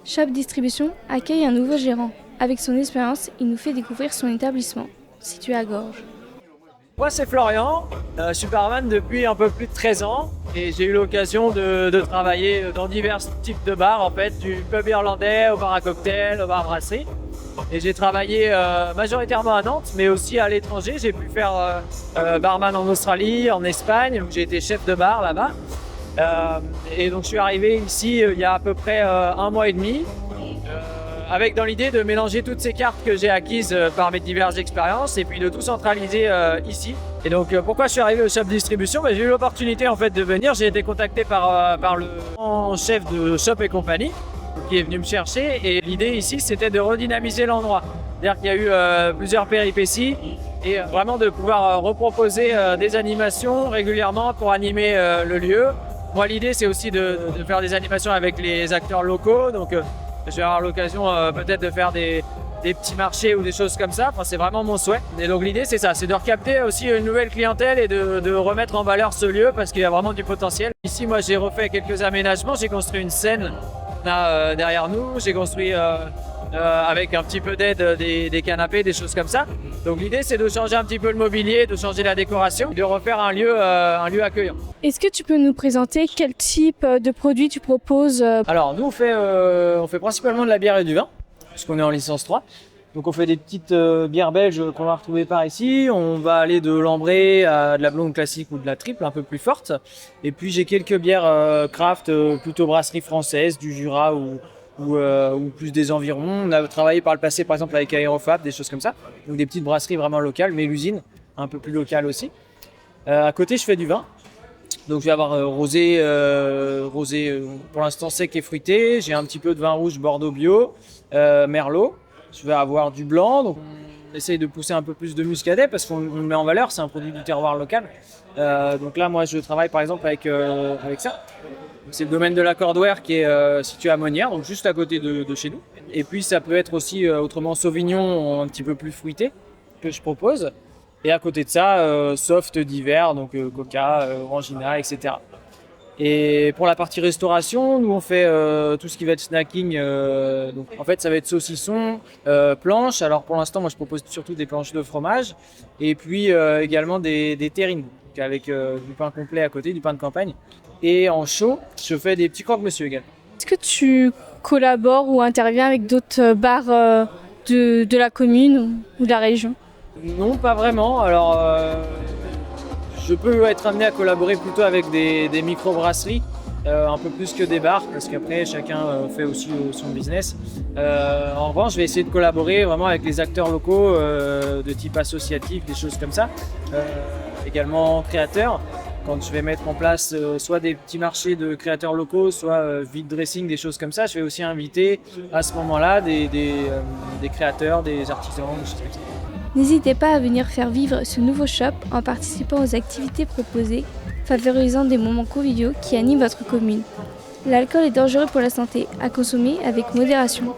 Shop Distribution accueille un nouveau gérant. Avec son expérience, il nous fait découvrir son établissement, situé à Gorges. Moi c'est Florian, je suis barman depuis un peu plus de 13 ans et j'ai eu l'occasion de travailler dans divers types de bars en fait, du pub irlandais au bar à cocktail, au bar brasserie. Et j'ai travaillé majoritairement à Nantes mais aussi à l'étranger. J'ai pu faire barman en Australie, en Espagne où j'ai été chef de bar là-bas. Et donc je suis arrivé ici il y a à peu près un mois et demi. Avec dans l'idée de mélanger toutes ces cartes que j'ai acquises par mes diverses expériences et puis de tout centraliser ici. Et donc pourquoi je suis arrivé au Shop Distribution? J'ai eu l'opportunité en fait de venir, j'ai été contacté par le chef de Shop et compagnie qui est venu me chercher et l'idée ici c'était de redynamiser l'endroit. C'est-à-dire qu'il y a eu plusieurs péripéties et vraiment de pouvoir reproposer des animations régulièrement pour animer le lieu. Moi l'idée c'est aussi de faire des animations avec les acteurs locaux, donc je vais avoir l'occasion peut-être de faire des petits marchés ou des choses comme ça. Enfin, c'est vraiment mon souhait. Et donc l'idée c'est ça, c'est de recapter aussi une nouvelle clientèle et de remettre en valeur ce lieu parce qu'il y a vraiment du potentiel. Ici moi j'ai refait quelques aménagements, j'ai construit une scène là, derrière nous, j'ai construit avec un petit peu d'aide des canapés, des choses comme ça. Donc l'idée c'est de changer un petit peu le mobilier, de changer la décoration, de refaire un lieu accueillant. Est-ce que tu peux nous présenter quel type de produits tu proposes? Alors nous on fait principalement de la bière et du vin, puisqu'on est en licence 3. Donc on fait des petites bières belges qu'on va retrouver par ici. On va aller de l'ambrée à de la blonde classique ou de la triple un peu plus forte. Et puis j'ai quelques bières craft, plutôt brasserie française, du Jura ou plus des environs. On a travaillé par le passé par exemple avec Aérofab, des choses comme ça. Donc des petites brasseries vraiment locales, mais l'usine un peu plus locale aussi. À côté je fais du vin. Donc je vais avoir rosé pour l'instant sec et fruité. J'ai un petit peu de vin rouge Bordeaux bio, Merlot. Je vais avoir du blanc. Donc on essaye de pousser un peu plus de muscadet parce qu'on le met en valeur. C'est un produit du terroir local. Donc là moi je travaille par exemple avec ça. C'est le domaine de la Cordware qui est situé à Monnières, donc juste à côté de chez nous. Et puis ça peut être aussi autrement Sauvignon un petit peu plus fruité que je propose. Et à côté de ça, soft d'hiver, donc Coca, Orangina, etc. Et pour la partie restauration, nous on fait tout ce qui va être snacking. Donc en fait, ça va être saucisson, planches. Alors pour l'instant, moi je propose surtout des planches de fromage. Et puis également des terrines, avec du pain complet à côté, du pain de campagne. Et en chaud, je fais des petits croque-monsieur également. Est-ce que tu collabores ou interviens avec d'autres bars de la commune ou de la région? Non, pas vraiment. Alors, je peux être amené à collaborer plutôt avec des micro-brasseries, un peu plus que des bars, parce qu'après, chacun fait aussi son business. En revanche, je vais essayer de collaborer vraiment avec les acteurs locaux de type associatif, des choses comme ça. Également créateurs. Quand je vais mettre en place soit des petits marchés de créateurs locaux, soit vide dressing, des choses comme ça, je vais aussi inviter à ce moment-là des créateurs, des artisans, des choses comme ça. N'hésitez pas à venir faire vivre ce nouveau shop en participant aux activités proposées, favorisant des moments conviviaux qui animent votre commune. L'alcool est dangereux pour la santé, à consommer avec modération.